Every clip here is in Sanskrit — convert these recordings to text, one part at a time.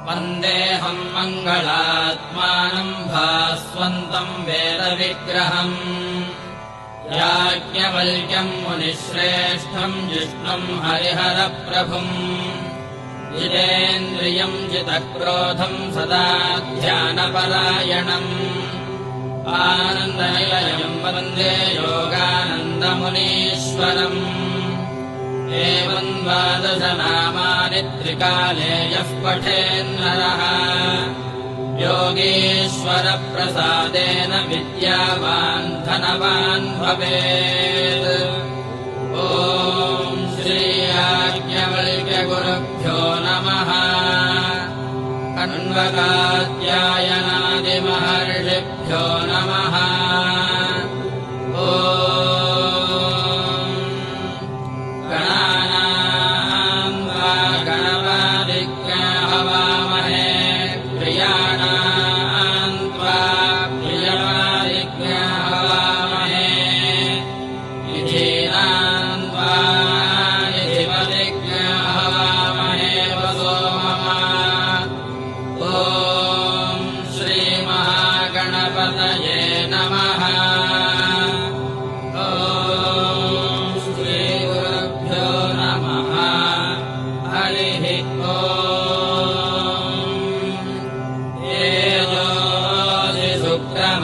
वन्देऽहम् मङ्गलात्मानम् भास्वन्तम् वेदविग्रहम् याज्ञवल्क्यम् मुनिश्रेष्ठम् जिष्णुम् हरिहरप्रभुम् जितेन्द्रियम् जितक्रोधम् सदा ध्यानपरायणम् आनन्दनिलयम् वन्दे योगानन्दमुनीश्वरम् एवम् द्वादशनामानि त्रिकाले यः पठेन्नरः योगीश्वरप्रसादेन विद्यावान् धनवान् भवेत्। ॐ श्री याज्ञवल्क्यगुरुभ्यो नमः। कण्वकात्यायनादिमहर्षिभ्यो नमः।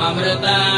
अमृता